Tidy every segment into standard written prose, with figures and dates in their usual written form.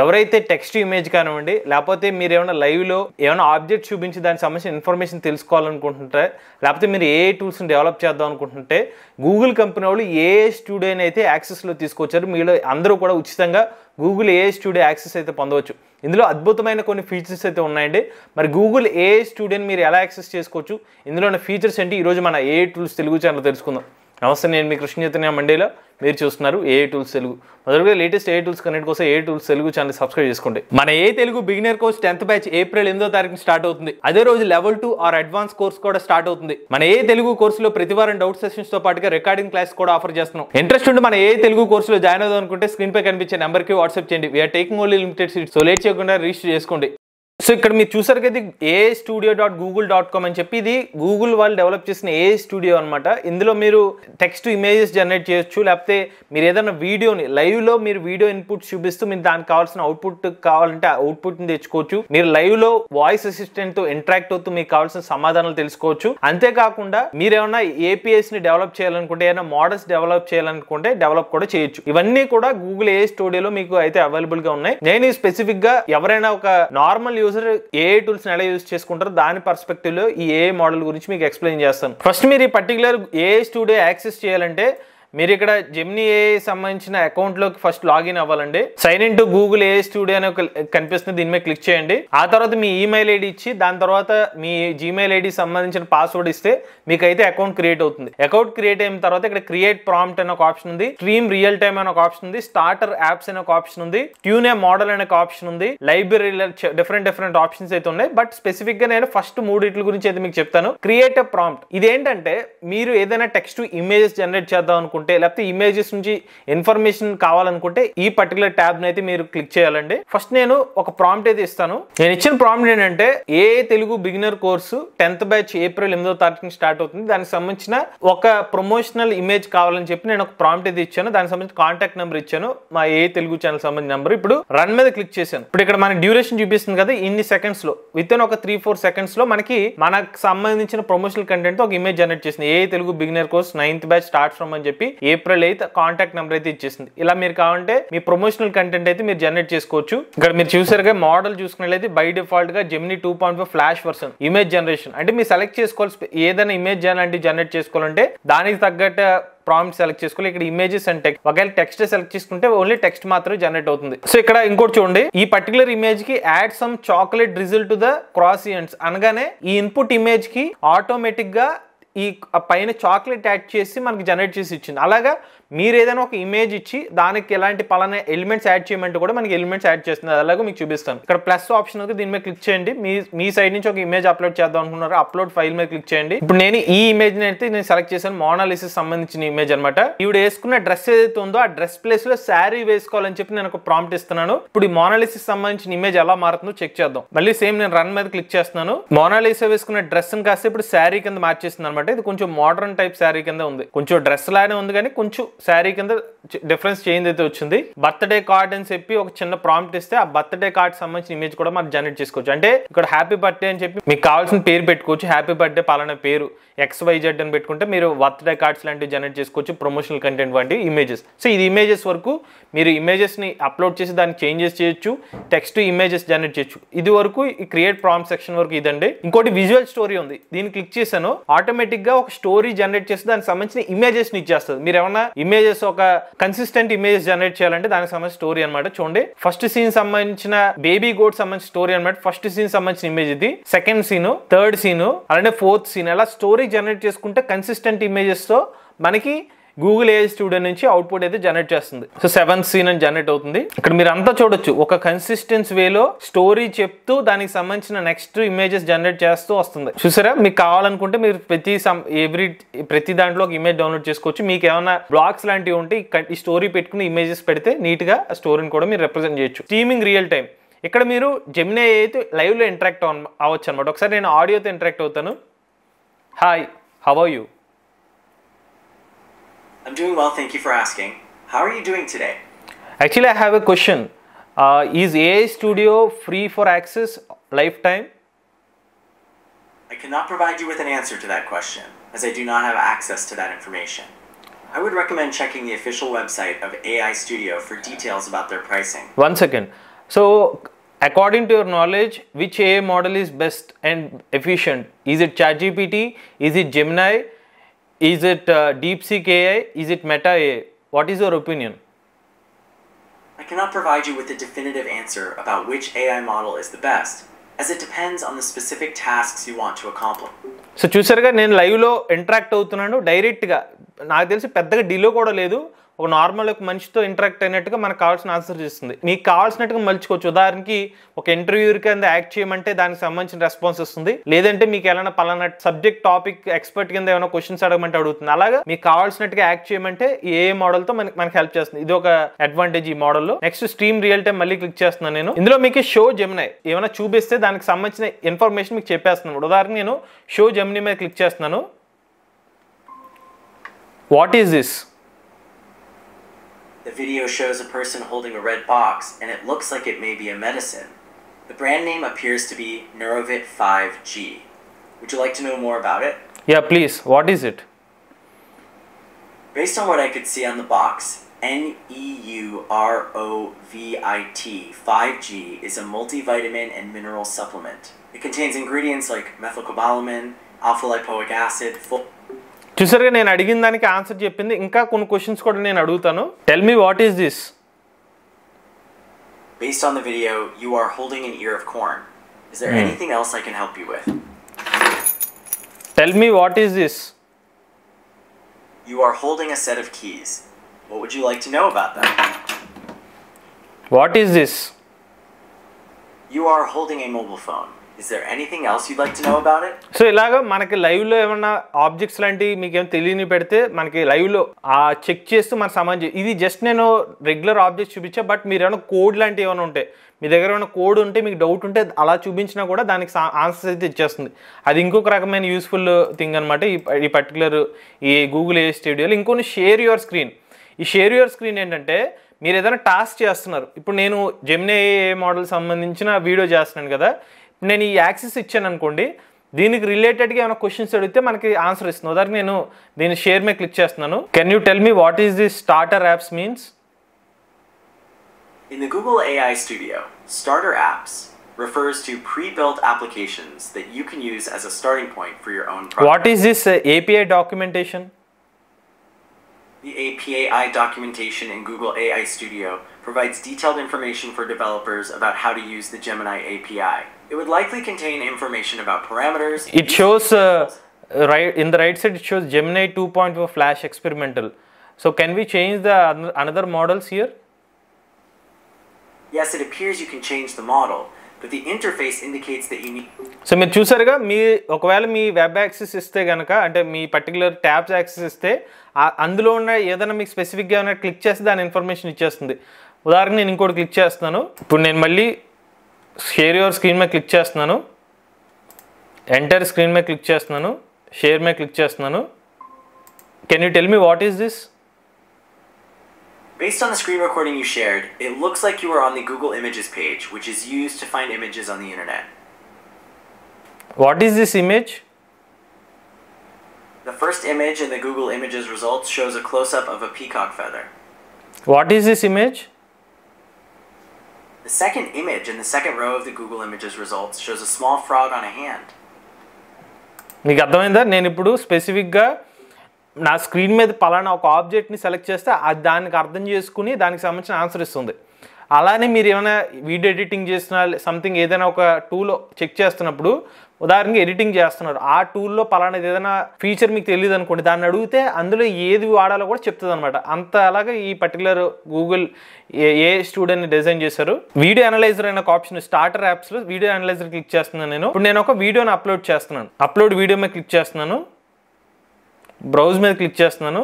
ఎవరైతే text image కానివ్వండి లేకపోతే మీరు ఏమైనా లైవ్లో ఏమైనా ఆబ్జెక్ట్ చూపించి దానికి సంబంధించిన ఇన్ఫర్మేషన్ తెలుసుకోవాలనుకుంటుంటే లేకపోతే మీరు ఏ టూల్స్ని డెవలప్ చేద్దాం అనుకుంటుంటే గూగుల్ కంపెనీ వాళ్ళు ఏఐ స్టూడియోని అయితే యాక్సెస్లో తీసుకొచ్చారు. మీలో అందరూ కూడా ఉచితంగా గూగుల్ ఏఐ స్టూడియో యాక్సెస్ అయితే పొందవచ్చు. ఇందులో అద్భుతమైన కొన్ని ఫీచర్స్ అయితే ఉన్నాయండి. మరి గూగుల్ ఏఐ స్టూడియోని మీరు ఎలా యాక్సెస్ చేసుకోవచ్చు, ఇందులో ఉన్న ఫీచర్స్ ఏంటి, ఈరోజు మన ఏఐ టూల్స్ తెలుగు ఛానల్ తెలుసుకుందాం. నమస్తే, నేను మీ కృష్ణ చైతన్య మండేలా, మీరు చూస్తున్నారు ఏఐ టూల్స్ తెలుగు. మొదలుగా లేటెస్ట్ ఏఐ టూల్స్ కనెక్ట్ కోసం AI tools Telugu channel subscribe చేసుకోండి. మన AI Telugu beginner course 10th batch April 8వ తారీఖున స్టార్ట్ అవుతుంది. అదే రోజు లెవెల్ 2 ఆర్ అడ్వాన్స్ కోర్స్ కూడా స్టార్ట్ అవుతుంది. మన ఏఐ తెలుగు కోర్సులో ప్రతి వారం డౌట్ సెషన్స్ తో పాటుగా రికార్డింగ్ క్లాస్ కూడా ఆఫర్ చేస్తున్నాం. ఇంట్రెస్ట్ ఉండి మన ఏఐ తెలుగు కోర్సులో జాయిన్ అవుదాం అనుకుంటే స్క్రీన్ పై కనిపించే నెంబర్ కి వాట్సాప్ చేయండి. We're taking only limited seats. So late చేయకుండా రిజిస్టర్ చేసుకోండి. సో ఇక్కడ మీరు చూసారు కదా, AI-Studio.google.com అని చెప్పి ఇది గూగుల్ వాళ్ళు డెవలప్ చేసిన ఏఐ స్టూడియో అనమాట. ఇందులో మీరు టెక్స్ట్ ఇమేజెస్ జనరేట్ చేయొచ్చు, లేకపోతే మీరు ఏదైనా వీడియోని లైవ్లో మీరు వీడియో ఇన్పుట్ చూపిస్తూ మీరు దానికి కావాల్సిన అవుట్పుట్ కావాలంటే ఆ అవుట్పుట్ని తెచ్చుకోవచ్చు. మీరు లైవ్లో వాయిస్ అసిస్టెంట్తో ఇంటరాక్ట్ అవుతూ మీకు కావాల్సిన సమాధానాలు తెలుసుకోవచ్చు. అంతేకాకుండా మీరు ఏమైనా ఏపీఎస్ని డెవలప్ చేయాలనుకుంటే, ఏమైనా మోడల్స్ డెవలప్ చేయాలనుకుంటే డెవలప్ కూడా చేయొచ్చు. ఇవన్నీ కూడా గూగుల్ ఏఐ స్టూడియోలో మీకు అయితే అవైలబుల్గా ఉన్నాయి. నేను స్పెసిఫిక్గా ఎవరైనా ఒక నార్మల్ యూజర్ ఏఐ టూల్స్ ఎలా యూజ్ చేసుకుంటారో దాని పర్స్పెక్టివ్ లో ఈ ఏఐ మోడల్ గురించి మీకు ఎక్స్ప్లెయిన్ చేస్తాను. ఫస్ట్ మీరు ఈ పర్టికులర్ ఏఐ స్టూడియో యాక్సెస్ చేయాలంటే మీరు ఇక్కడ జెమినీ ఏఐ సంబంధించిన అకౌంట్ లోకి ఫస్ట్ లాగిన్ అవ్వాలండి. Sign in to Google AI studio అని కనిపిస్తుంది, దీని మీద క్లిక్ చేయండి. ఆ తర్వాత మీ ఈమెయిల్ ఐడి ఇచ్చి దాని తర్వాత మీ జీమెయిల్ ఐడి సంబంధించిన పాస్వర్డ్ ఇస్తే మీకైతే అకౌంట్ క్రియేట్ అవుతుంది. అకౌంట్ క్రియేట్ అయిన తర్వాత ఇక్కడ క్రియేట్ ప్రాంప్ట్ అనే ఒక ఆప్షన్ ఉంది, స్ట్రీమ్ రియల్ టైమ్ అనే ఒక ఆప్షన్ ఉంది, స్టార్టర్ యాప్స్ అనే ఒక ఆప్షన్ ఉంది, ట్యూన్ ఏ మోడల్ అనే ఒక ఆప్షన్ ఉంది, లైబ్రరీలో డిఫరెంట్ ఆప్షన్స్ అయితే ఉన్నాయి. బట్ స్పెసిఫిక్ గా నేను ఫస్ట్ మూడిట్ల గురించి అయితే మీకు చెప్తాను. క్రియేట్ ఏ ప్రాంప్ట్ ఇదేంటంటే మీరు ఏదైనా టెక్స్ట్ ఇమేజెస్ జనరేట్ చేద్దాం అనుకుంటే లేకపోతే ఇమేజెస్ నుంచి ఇన్ఫర్మేషన్ కావాలనుకుంటే ఈ పర్టికులర్ ట్యాబ్ అయితే మీరు క్లిక్ చేయాలండి. ఫస్ట్ నేను ఒక ప్రాంప్ట్ అయితే ఇస్తాను. నేను ఇచ్చిన ప్రాంప్ట్ ఏంటంటే AI Telugu beginner course 10th batch April 8వ తారీఖున స్టార్ట్ అవుతుంది. దానికి సంబంధించిన ఒక ప్రమోషనల్ ఇమేజ్ కావాలని చెప్పి నేను ఒక ప్రాంప్ట్ అయితే ఇచ్చాను. దానికి సంబంధించిన కాంటాక్ట్ నెంబర్ ఇచ్చాను, మా ఏఐ తెలుగు ఛానల్ సంబంధించిన నెంబర్. ఇప్పుడు రన్ మీద క్లిక్ చేశాను. ఇప్పుడు ఇక్కడ మన డ్యూరేషన్ చూపిస్తుంది కదా, ఇన్ని సెకండ్స్ లో విత్ ఇన్ ఒక 3-4 సెకండ్స్ లో మనకి మనకు సంబంధించిన ప్రమోషనల్ కంటెంట్ ఒక ఇమేజ్ జనరేట్ చేసింది. AI Telugu beginner course 9th batch start from అని చెప్పి ఏప్రిల్ 8 కాంటాక్ట్ నెంబర్ అయితే ఇచ్చేసింది. ఇలా మీరు కావాలంటే మీ ప్రమోషనల్ కంటెంట్ అయితే మీరు జనరేట్ చేసుకోవచ్చు. ఇక్కడ మీరు చూసారుగా మోడల్ చూసుకున్నట్లయితే బై డిఫాల్ట్ గా Gemini 2.5 flash version image generation. అంటే మీరు సెలెక్ట్ చేసుకోవాలి, ఏదైనా ఇమేజ్ అలాంటి జనరేట్ చేసుకోవాలంటే దానికి తగ్గట్టు ప్రాంప్ట్ సెలెక్ట్ చేసుకోవాలి. ఇక్కడ ఇమేజెస్ అండ్ టెక్స్ట్, ఒకవేళ టెక్స్ట్ సెలెక్ట్ చేసుకుంటే ఓన్లీ టెక్స్ట్ మాత్రమే జనరేట్ అవుతుంది. సో ఇక్కడ ఇంకోటి చూడండి, ఈ పర్టికులర్ ఇమేజ్ కి add some chocolate result to the croissants అనగానే ఈ ఇన్పుట్ ఇమేజ్ కి ఆటోమేటిక్ గా ఈ పైన చాక్లెట్ యాడ్ చేసి మనకి జనరేట్ చేసి ఇచ్చింది. అలాగా మీరు ఏదైనా ఒక ఇమేజ్ ఇచ్చి దానికి ఎలాంటి పలానా ఎలిమెంట్స్ యాడ్ చేయమంటే కూడా మనకి ఎలిమెంట్స్ యాడ్ చేస్తుంది. అలాగే మీకు చూపిస్తాను. ఇక్కడ ప్లస్ ఆప్షన్ ఉంది, దీని మీద క్లిక్ చేయండి. మీ సైడ్ నుంచి ఒక ఇమేజ్ అప్లోడ్ చేద్దాం అనుకున్నారు, అప్లోడ్ ఫైల్ మీద క్లిక్ చేయండి. ఇప్పుడు నేను ఈ ఇమేజ్ అయితే నేను సెలెక్ట్ చేశాను, మోనాలిసిస్ సంబంధించిన ఇమేజ్ అనమాట. ఈవిడ వేసుకున్న డ్రెస్ ఏదైతే ఉందో ఆ డ్రెస్ ప్లేస్ లో శారీ వేసుకోవాలని చెప్పి నేను ఒక ప్రాంప్ట్ ఇస్తున్నాను. ఇప్పుడు ఈ మోనాలిసిస్ సంబంధించిన ఇమేజ్ ఎలా మారుతుందో చెక్ చేద్దాం. మళ్ళీ సేమ్ నేను రన్ మీద క్లిక్ చేస్తున్నాను. మోనాలిసా వేసుకున్న డ్రెస్ కాస్త ఇప్పుడు శారీ కింద మార్చేస్తుంది అనమాట. ఇది కొంచెం మోడర్న్ టైప్ శారీ కింద ఉంది, కొంచెం డ్రెస్ లానే ఉంది కానీ కొంచెం శారీ కింద డిఫరెన్స్ చేంజ్ అయితే వచ్చింది. బర్త్డే కార్డ్ అని చెప్పి ఒక చిన్న ప్రాంప్ట్ ఇస్తే ఆ బర్త్డే కార్డ్ సంబంధించిన ఇమేజ్ కూడా మనం జనరేట్ చేసుకోవచ్చు. అంటే ఇక్కడ హ్యాపీ బర్త్డే అని చెప్పి మీకు కావాల్సిన పేరు పెట్టుకోవచ్చు. హ్యాపీ బర్త్డే పలానా పేరు XYZ అని పెట్టుకుంటే మీరు బర్త్డే కార్డ్స్ లాంటివి జనరేట్ చేసుకోవచ్చు, ప్రమోషనల్ కంటెంట్ వంటి ఇమేజెస్. సో ఇది ఇమేజెస్ వరకు మీరు ఇమేజెస్ ని అప్లోడ్ చేసి దానికి చేంజెస్ చేయొచ్చు, టెక్స్ట్ ఇమేజెస్ జనరేట్ చేయొచ్చు. ఇది వరకు ఈ క్రియేట్ ప్రాంప్ట్ సెక్షన్ వరకు ఇదండి. ఇంకోటి విజువల్ స్టోరీ ఉంది, దీన్ని క్లిక్ చేశాను. ఆటోమేటిక్ గా ఒక స్టోరీ జనరేట్ చేసి దానికి సంబంధించిన ఇమేజెస్ ని ఇచ్చేస్తుంది. మీరు ఏమన్నా ఇమేజెస్ ఒక కన్సిస్టెంట్ ఇమేజెస్ జనరేట్ చేయాలంటే దానికి సంబంధించిన స్టోరీ అనమాట. చూడండి, ఫస్ట్ సీన్ సంబంధించిన బేబీ గోట్ సంబంధించిన స్టోరీ అనమాట. ఫస్ట్ సీన్ సంబంధించిన ఇమేజ్ ఇది, సెకండ్ సీన్, థర్డ్ సీన్, అలానే ఫోర్త్ సీన్. అలా స్టోరీ జనరేట్ చేసుకుంటే కన్సిస్టెంట్ ఇమేజెస్ తో మనకి గూగుల్ ఏఐ స్టూడియో నుంచి అవుట్పుట్ అయితే జనరేట్ చేస్తుంది. సో 7th సీన్ అని జనరేట్ అవుతుంది. ఇక్కడ మీరు అంతా చూడొచ్చు, ఒక కన్సిస్టెన్స్ వేలో స్టోరీ చెప్తూ దానికి సంబంధించిన నెక్స్ట్ ఇమేజెస్ జనరేట్ చేస్తూ వస్తుంది. చూసారా, మీకు కావాలనుకుంటే మీరు ప్రతి దాంట్లో ఒక ఇమేజ్ డౌన్లోడ్ చేసుకోవచ్చు. మీకు ఏమైనా బ్లాగ్స్ లాంటివి ఉంటే ఈ స్టోరీ పెట్టుకుని ఇమేజెస్ పెడితే నీట్ గా ఆ స్టోరీని కూడా మీరు రిప్రజెంట్ చేయొచ్చు. స్ట్రీమింగ్ రియల్ టైం, ఇక్కడ మీరు జెమినీ అయితే లైవ్ లో ఇంటరాక్ట్ అవ్వచ్చు అనమాట. ఒకసారి నేను ఆడియోతో ఇంటరాక్ట్ అవుతాను. Hi, how are you? I'm doing well, thank you for asking. How are you doing today? Actually, I have a question. Is AI Studio free for access lifetime? I cannot provide you with an answer to that question, as I do not have access to that information. I would recommend checking the official website of AI Studio for details about their pricing. One second. So according to your knowledge, which AI model is best and efficient? Is it ChatGPT? Is it Gemini? Is it DeepSeek AI? Is it Meta AI? What is your opinion? I cannot provide you with a definitive answer about which AI model is the best, as it depends on the specific tasks you want to accomplish. So చూసారుగా, నేను లైవ్లో interact అవుతున్నాను డైరెక్ట్గా. నాకు తెలిసి పెద్దగా డిలో కూడా లేదు. ఒక నార్మల్ ఒక మనిషితో ఇంటరాక్ట్ అయినట్టుగా మనకు కావాల్సిన ఆన్సర్ చేస్తుంది. మీకు కావాల్సినట్టుగా మలుచుకోవచ్చు. ఉదాహరణకి ఒక ఇంటర్వ్యూర్ కింద యాక్ట్ చేయమంటే దానికి సంబంధించిన రెస్పాన్స్ వస్తుంది. లేదంటే మీకు ఏమైనా పలానా సబ్జెక్ట్ టాపిక్ ఎక్స్పర్ట్ కింద ఏమైనా క్వశ్చన్స్ అడగమంటే అడుగుతుంది. అలాగా మీకు కావాల్సినట్టుగా యాక్ట్ చేయమంటే ఏ మోడల్తో మనకి హెల్ప్ చేస్తుంది. ఇది ఒక అడ్వాంటేజ్ ఈ మోడల్లో. నెక్స్ట్ స్ట్రీమ్ రియల్ టైం మళ్ళీ క్లిక్ చేస్తున్నాను నేను. ఇందులో మీకు షో జెమినీ ఏమైనా చూపిస్తే దానికి సంబంధించిన ఇన్ఫర్మేషన్ మీకు చెప్పేస్తున్నాను. ఉదాహరణకి నేను షో జెమినీ మీద క్లిక్ చేస్తున్నాను. What is this? The video shows a person holding a red box, and it looks like it may be a medicine. The brand name appears to be Neurovit 5G. Would you like to know more about it? Yeah, please. What is it? Based on what I could see on the box, Neurovit 5G is a multivitamin and mineral supplement. It contains ingredients like methylcobalamin, alpha-lipoic acid, చూసారుగా, నేను అడిగిన దానికి answer చెప్పింది. ఇంకా కొన్ని questions కూడా నేను అడుగుతాను. Tell me what is this? Based on the video, you are holding an ear of corn. Is there anything else I can help you with? Tell me what is this? You are holding a set of keys. What would you like to know about them? What is this? You are holding a mobile phone. Is there anything else you'd like to know about it? So ఇలాగా మనకి లైవ్లో ఏమన్నా objects లాంటివి మీకేమైనా తెలియని పెడితే మనకి లైవ్లో చెక్ చేస్తూ మన సమాజం. ఇది జస్ట్ నేను రెగ్యులర్ ఆబ్జెక్ట్స్ చూపించా. బట్ మీరు ఏమైనా కోడ్ లాంటివి ఏమైనా ఉంటే, మీ దగ్గర ఏమైనా కోడ్ ఉంటే, మీకు డౌట్ ఉంటే అలా చూపించినా కూడా దానికి ఆన్సర్స్ అయితే ఇచ్చేస్తుంది. అది ఇంకొక రకమైన యూస్ఫుల్ థింగ్ అనమాట ఈ పర్టికులర్ ఈ గూగుల్ AI స్టూడియోలో. ఇంకొన్ని షేర్ యువర్ స్క్రీన్. ఈ షేర్ యువర్ స్క్రీన్ ఏంటంటే, మీరు ఏదైనా టాస్క్ చేస్తున్నారు. ఇప్పుడు నేను జెమినీ AI మోడల్ సంబంధించిన వీడియో చేస్తున్నాను కదా, నేను ఈ యాక్సెస్ ఇచ్చాను అనుకోండి, దీనికి రిలేటెడ్గా ఏమైనా క్వశ్చన్స్ అడిగితే మనకి ఆన్సర్ ఇస్తుంది. ఉదాహరణకి నేను దీన్ని షేర్ మీద క్లిక్ చేస్తున్నాను. Can you tell me what is this starter apps means? In the Google AI Studio, starter apps refers to pre-built applications that you can use as a starting point for your own project. What is this API documentation? The API documentation in Google AI Studio provides detailed information for developers about how to use the Gemini API. It would likely contain information about parameters. It shows right in the right side. It shows Gemini 2.4 Flash experimental. So can we change the another models here? Yes, it appears you can change the model, but the interface indicates that you need. So మీరు చూసారుగా, ఒకవేళ మీ web access ఇస్తే కనుక, అంటే మీ particular tabs access ఇస్తే అందులో ఉన్న ఏదైనా మీకు స్పెసిఫిక్గా ఏమైనా క్లిక్ చేస్తే దాని ఇన్ఫర్మేషన్ ఇచ్చేస్తుంది. ఉదాహరణకి నేను ఇంకోటి క్లిక్ చేస్తున్నాను. ఇప్పుడు నేను మళ్ళీ షేర్ యువర్ స్క్రీన్ మీద క్లిక్ చేస్తున్నాను. ఎంటర్ స్క్రీన్ మీద క్లిక్ చేస్తున్నాను. షేర్ మీద క్లిక్ చేస్తున్నాను. Can you tell me what is this? Based on the screen recording you shared, it looks like you are on the Google Images page, which is used to find images on the internet. What is this image? The first image in the Google Images results shows a close-up of a peacock feather. What is this image? The second image in the second row of the Google Images results shows a small frog on a hand. మీకు అర్థమైందా? నేను ఇప్పుడు స్పెసిఫిక్గా నా screen మీద పలానా ఒక ఆబ్జెక్ట్ని select చేస్తే అది దానికి అర్థం చేసుకుని దానికి సంబంధించిన ఆన్సర్ ఇస్తుంది. అలానే మీరు ఏమైనా వీడియో ఎడిటింగ్ చేసిన సంథింగ్ ఏదైనా ఒక టూల్ చెక్ చేస్తున్నప్పుడు, ఉదాహరణకి ఎడిటింగ్ చేస్తున్నారు, ఆ టూల్లో పలానాది ఏదైనా ఫీచర్ మీకు తెలియదు అనుకోండి, దాన్ని అడిగితే అందులో ఏది వాడాలో కూడా చెప్తుంది అనమాట. అంత అలాగే ఈ పర్టికులర్ గూగుల్ ఏ స్టూడియోని డిజైన్ చేశారు. వీడియో అనలైజర్ అనే ఒక ఆప్షన్ స్టార్టర్ యాప్స్లో వీడియో అనలైజర్ క్లిక్ చేస్తున్నాను నేను. ఇప్పుడు నేను ఒక వీడియోని అప్లోడ్ చేస్తున్నాను. అప్లోడ్ వీడియో మీద క్లిక్ చేస్తున్నాను. బ్రౌజ్ మీద క్లిక్ చేస్తున్నాను.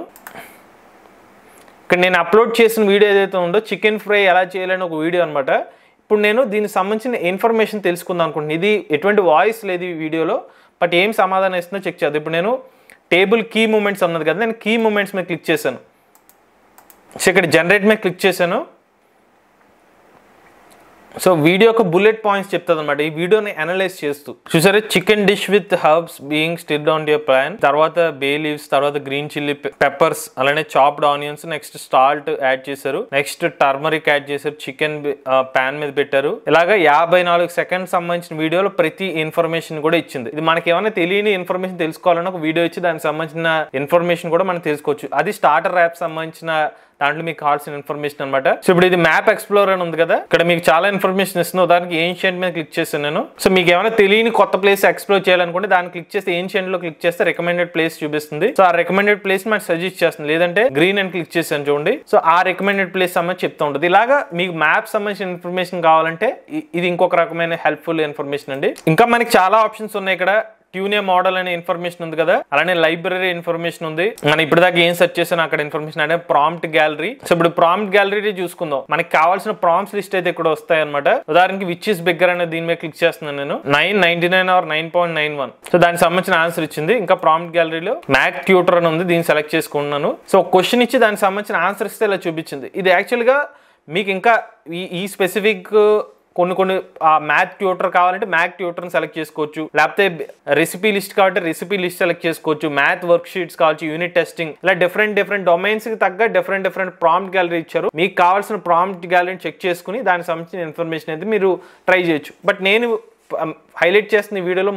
ఇక్కడ నేను అప్లోడ్ చేసిన వీడియో ఏదైతే ఉందో చికెన్ ఫ్రై ఎలా చేయాలని ఒక వీడియో అనమాట. ఇప్పుడు నేను దీనికి సంబంధించిన ఇన్ఫర్మేషన్ తెలుసుకుందాం అనుకుంటున్నాను. ఇది ఎటువంటి వాయిస్ లేదు ఈ వీడియోలో, బట్ ఏం సమాధానం ఇస్తుందో చెక్ చేద్దాం. ఇప్పుడు నేను టేబుల్ కీ మూమెంట్స్ అన్నది కదా, నేను కీ మూమెంట్స్ మీద క్లిక్ చేశాను. సో ఇక్కడ జనరేట్ మీద క్లిక్ చేశాను. సో వీడియో యొక్క బుల్లెట్ పాయింట్స్ చెప్తుంది అనమాట, ఈ వీడియోని అనలైజ్ చేస్తూ. చూసారా, chicken dish with herbs being stirred on your pan, తర్వాత బే లీవ్స్, తర్వాత గ్రీన్ చిల్లీ పెప్పర్స్, అలానే chopped onions, next salt add చేశారు, నెక్స్ట్ టర్మరిక్ యాడ్ చేశారు, చికెన్ ప్యాన్ మీద పెట్టారు. ఇలాగా 54 సెకండ్స్ సంబంధించిన వీడియోలో ప్రతి ఇన్ఫర్మేషన్ కూడా ఇచ్చింది. ఇది మనకి ఏమైనా తెలియని ఇన్ఫర్మేషన్ తెలుసుకోవాలన్నా ఒక వీడియో ఇచ్చి దానికి సంబంధించిన ఇన్ఫర్మేషన్ కూడా మనం తెలుసుకోవచ్చు. అది స్టార్టర్ యాప్ సంబంధించిన దాంట్లో మీకు కావాల్సిన ఇన్ఫర్మేషన్ అనమాట. సో ఇప్పుడు ఇది మ్యాప్ ఎక్స్ప్లోర్ అని ఉంది కదా, ఇక్కడ మీకు చాలా ఇన్ఫర్మేషన్ ఇస్తుంది. దానికి ఏన్షియంట్ మీద క్లిక్ చేస్తాను నేను. సో మీకు ఏమైనా తెలియని కొత్త ప్లేస్ ఎక్స్ప్లోర్ చేయాలనుకుంటే దాన్ని క్లిక్ చేస్తే ఏన్షియంట్ లో క్లిక్ చేస్తే రికమెండెడ్ ప్లేస్ చూపిస్తుంది. సో ఆ రికమెండెడ్ ప్లేస్ మనకి సజెస్ట్ చేస్తుంది. లేదంటే గ్రీన్ అని క్లిక్ చేసాను చూడండి, సో ఆ రికమెండెడ్ ప్లేస్ సంబంధించి చెప్తూ ఉంటుంది. ఇలాగా మీకు మ్యాప్ సంబంధించిన ఇన్ఫర్మేషన్ కావాలంటే ఇది ఇంకొక రకమైన హెల్ప్ఫుల్ ఇన్ఫర్మేషన్ అండి. ఇంకా మనకి చాలా ఆప్షన్స్ ఉన్నాయి. ఇక్కడ ట్యూనే మోడల్ అనే ఇన్ఫర్మేషన్ ఉంది కదా, అలానే లైబ్రరీ ఇన్ఫర్మేషన్ ఉంది. మనం ఇప్పుడు దాకా ఏం సెర్చ్ చేసాను అక్కడ ఇన్ఫర్మేషన్ అంటే ప్రాంప్ట్ గ్యాలరీ. సో ఇప్పుడు ప్రాంప్ట్ గ్యాలరీ చూసుకుందాం. మనకి కావాల్సిన ప్రాంప్ట్స్ లిస్ట్ అయితే ఇక్కడ వస్తాయి అనమాట. ఉదాహరణకి విచ్ ఇస్ బిగ్గర్ అనే దీని మీద క్లిక్ చేస్తున్నాను నేను. 9.99 or 9.91. సో దానికి సంబంధించిన ఆన్సర్ ఇచ్చింది. ఇంకా ప్రాంప్ట్ గ్యాలరీలో మ్యాక్ ట్యూటర్ అని ఉంది, దీన్ని సెలెక్ట్ చేసుకుంటున్నాను. సో క్వశ్చన్ ఇచ్చి దానికి సంబంధించిన ఆన్సర్ ఇస్తే ఇలా చూపించింది. ఇది యాక్చువల్గా మీకు ఇంకా ఈ స్పెసిఫిక్ కొన్ని మ్యాథ్ ట్యూటర్ కావాలంటే మ్యాథ్ ట్యూటర్ని సెలెక్ట్ చేసుకోవచ్చు, లేకపోతే రెసిపీ లిస్ట్ కావాలంటే రెసిపీ లిస్ట్ సెలెక్ట్ చేసుకోవచ్చు, మ్యాథ్ వర్క్ షీట్స్ కావచ్చు, యూనిట్ టెస్టింగ్, ఇలా డిఫరెంట్ డొమైన్స్ కి తగ్గ డిఫరెంట్ ప్రాంప్ట్ గ్యాలరీ ఇచ్చారు. మీకు కావాల్సిన ప్రాంప్ట్ గ్యాలరీని చెక్ చేసుకుని దానికి సంబంధించిన ఇన్ఫర్మేషన్ అయితే మీరు ట్రై చేయొచ్చు. బట్ నేను హైలైట్ చేస్తున్న ఈ వీడియోలో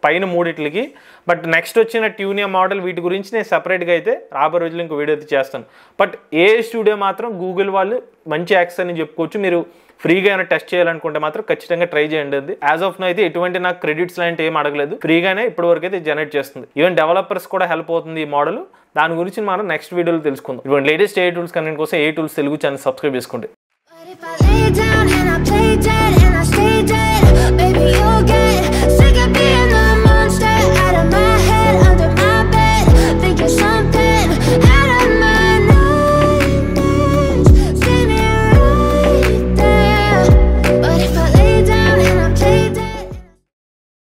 పైన మూడిట్లకి, బట్ నెక్స్ట్ వచ్చిన ట్యూనియా మోడల్ వీటి గురించి నేను సపరేట్గా అయితే రాబోయే రోజులు ఇంకో వీడియో అయితే చేస్తాను. బట్ ఏ స్టూడియో మాత్రం గూగుల్ వాళ్ళు మంచి యాక్సెస్ అని చెప్పుకోవచ్చు. మీరు ఫ్రీగా ఏమైనా టెస్ట్ చేయాలనుకుంటే మాత్రం ఖచ్చితంగా ట్రై చేయండి. అది యాజ్ ఆఫ్ నో అయితే ఎటువంటి నాకు క్రెడిట్స్ లాంటి ఏం అడగలేదు, ఫ్రీగానే ఇప్పటి వరకు అయితే జనరేట్ చేస్తుంది. ఈవెన్ డెవలపర్స్ కూడా హెల్ప్ అవుతుంది ఈ మోడల్. దాని గురించి మనం నెక్స్ట్ వీడియోలో తెలుసుకుందాం. ఇటువంటి లేటెస్ట్ ఏ టూల్స్ కనెక్ట్ కోసం ఏ టూల్స్ తెలుగు ఛానల్ సబ్స్క్రైబ్ చేసుకోండి.